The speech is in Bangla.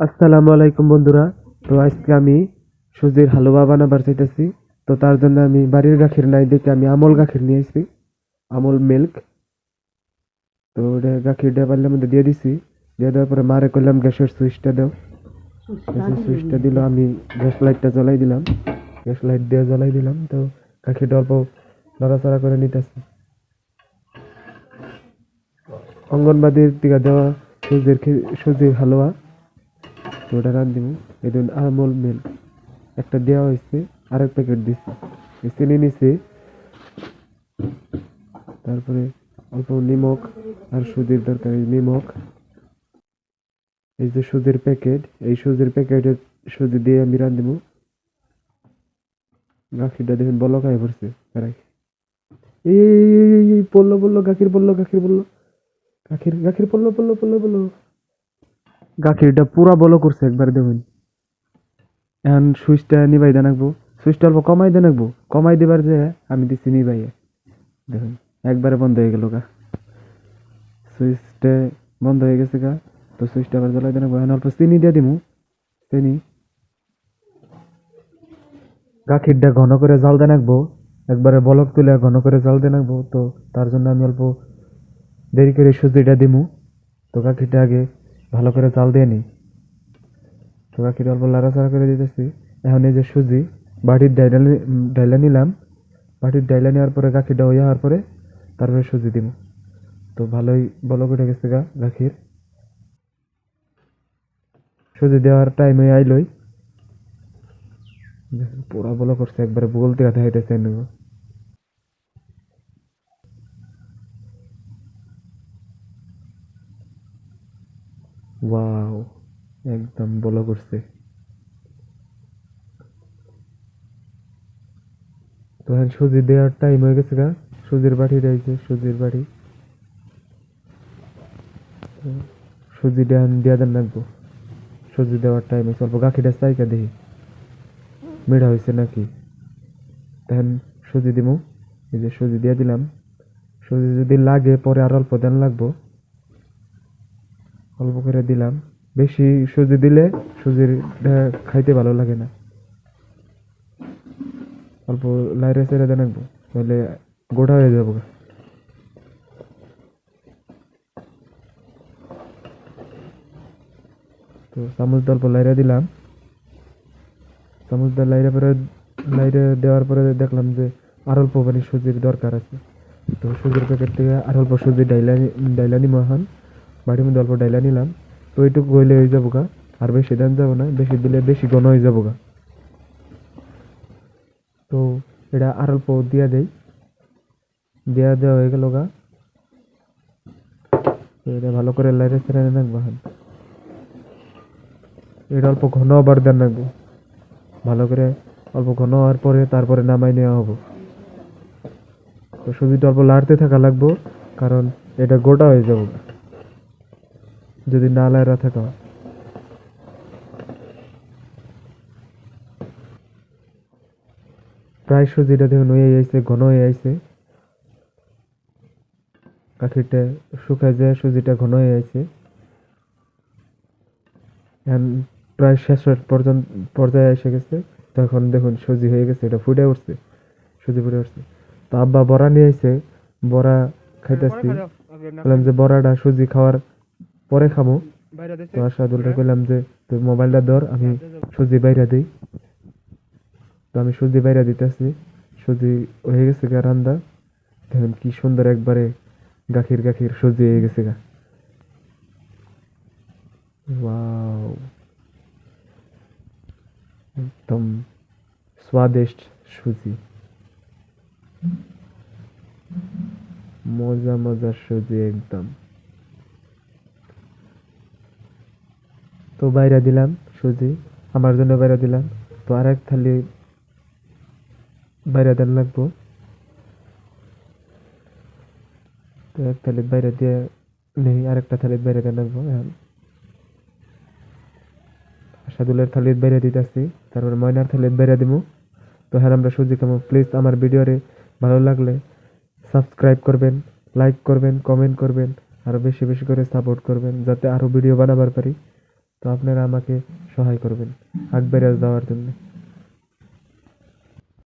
আসসালামু আলাইকুম বন্ধুরা। তো আজকে আমি সুজির হালুয়া বানাবার চাইতেছি। তো তার জন্য আমি বাড়ির গাখীর নাই দেখে আমি আমল গাখীর নিয়ে এসেছি, আমল মিল্ক। তো ওটা গাখীরটা পারলের মধ্যে দিয়ে দিছি। দিয়ে দেওয়ার পরে মারে করলাম গ্যাসের সুইচটা দাও। গ্যাসের সুইচটা দিল, আমি গ্যাস লাইটটা জ্বলাই দিলাম। গ্যাস লাইট দিয়ে জ্বলাই দিলাম। তো গাখীরটা অল্প নড়াচড়া করে নিতেছি। অঙ্গনবাড়ির টিকা দেওয়া সুজির হালুয়া। তো ওটা রান দিব। এই আমল মিল্ক একটা দেওয়া হয়েছে, আরেক প্যাকেট দিছি। চিনি নিছি, তারপরে অল্প নিমক আর সুজির দরকার। নিমক, এই যে সুজির প্যাকেট, এই সুজির প্যাকেটের সুজি দিয়ে আমি রান দিব। গাখিরটা দেখুন বলক আয় পড়ছে। এই পড়লো পড়লো গাখির পড়লো, গাখির পড়লো, গাখির গাখির পড়লো পড়লো পড়লো পড়লো। গাখিরটা পুরা বলো করছে একবার দেখুন। এখন সুইচটা নিবাই দেন রাখবো। সুইচটা অল্প কমাই দেন রাখবো। কমাই দেবার যে আমি দিচ্ছি নিবাইয়ে, দেখুন একবারে বন্ধ হয়ে গেল গা। সুইচটা বন্ধ হয়ে গেছে গা। তো সুইচটা আবার জ্বালাই দেন রাখবো। এখন অল্প চিনি দিয়ে দিমু। চিনি, গাখিরটা ঘন করে জাল দেন রাখবো। একবারে বলক তুলে ঘন করে জাল দেন রাখবো। তো তার জন্য আমি অল্প দেরি করে সুজিটা দিমু। তো গাখিরটা আগে ভালো করে জাল দিয়ে নিই। তো গাখির অল্প লাড়াচাড়া করে দিতেছি। এখন এই যে সুজি বাটির ডাইলা নিলাম। বাটির ডাইলা নেওয়ার পরে গাখিরটা হয়ে যাওয়ার পরে তারপরে সুজি দিব। তো ভালোই বলক উঠে গেছে গা গাখির। সুজি দেওয়ার টাইম হয়ে আইলই, পুরা বলক করছে একবারে বলতে কথা হইতেছে। ওয়াও, একদম বলক করছে। তো এখন সুজি দেওয়ার টাইম হয়ে গেছে গা। সুজির বাটি রয়েছে, সুজির বাটি। সুজিটা দিয়া দেন রাখবো। সুজি দেওয়ার টাইম হয়েছে। অল্প গাখিটা চাইকা দেখি মেড়া হয়েছে নাকি। তখন সুজি দিব। এই যে সুজি দিয়ে দিলাম। সুজি যদি লাগে পরে আর অল্প দেন লাগবো। অল্প করে দিলাম। বেশি সুজি দিলে সুজির খাইতে ভালো লাগে না। অল্প লাইরে চেড়ে দেন রাখবো, তাহলে গোটা হয়ে যাবো। তো চামচ অল্প লাইরে দিলাম। চামচ দিয়ে লাইরে দেওয়ার পরে দেখলাম যে আর অল্প মানে সুজির দরকার আছে। তো সুজির প্যাকেট থেকে আর অল্প সুজি ডাইলা নিমো এখন। বাড়ির মধ্যে অল্প ডাইলা নিলাম। তো ওইটুকু গইলে হয়ে যাবো গা। আর বেশি দেন যাবো না, বেশি দিলে বেশি ঘন হয়ে যাবো গা। তো এটা আর অল্প দিয়া দেই। দেওয়া হয়ে গেল গা। তো এটা ভালো করে লাইরে ছেড়ে রাখবো এখন। এটা অল্প ঘন আবার দেন রাখবো ভালো করে। অল্প ঘন হওয়ার পরে তারপরে নামাই নেওয়া হবো। তো সুজিটা অল্প লাড়তে থাকা লাগবো, কারণ এটা গোটা হয়ে যাবো যদি না লাইরা থাকা। প্রায় সুজিটা দেখুন হয়ে আইছে, ঘন হয়ে আইছে। গাখিরটা শুকায় যায়, সুজিটা ঘন হয়ে আইছে। এখন প্রায় শেষের পর্যায়ে এসে গেছে। তখন দেখুন সুজি হয়ে গেছে, এটা ফুটে উঠছে, সুজি ফুটে উঠছে। তো আব্বা বড়া নিয়ে আইছে, বড়া খাইতেছি। বললাম যে বড়াটা সুজি খাওয়ার পরে খাবো। তো আশাদুলটা কইলাম যে তুই মোবাইলটা ধর, আমি সুজি বাইরা দিই। তো আমি সুজি বাইরা দিতেছি। সুজি হয়ে গেছে গা রান্দা। দেখুন কি সুন্দর একবারে গাখির গাখির সুজি হয়ে গেছে গা। ওয়াও, একদম स्वादिष्ट সুজি। মজা মজার সুজি একদম। তো বাইরা দিলাম সুজি, আমার জন্য বাইরা দিলাম। তো আরেক থালি বাইরা দেন লাগবো। তো এক থালি বাইরে দিয়ে নেই, আরেকটা থালি বাইরে দেন লাগবো। এখন সাদুলের থালির বাইরে দিতেছি, তারপরে ময়নার থালির বাইরে দিব। তো হ্যাঁ, আমরা সুজি খাবো। প্লিজ আমার ভিডিওরে ভালো লাগলে সাবস্ক্রাইব করবেন, লাইক করবেন, কমেন্ট করবেন, আরো বেশি বেশি করে সাপোর্ট করবেন, যাতে আরো ভিডিও বানাবার পারি। তো আপনারা আমাকে সহায় করবেন আগ বেড়ে যাওয়ার জন্য।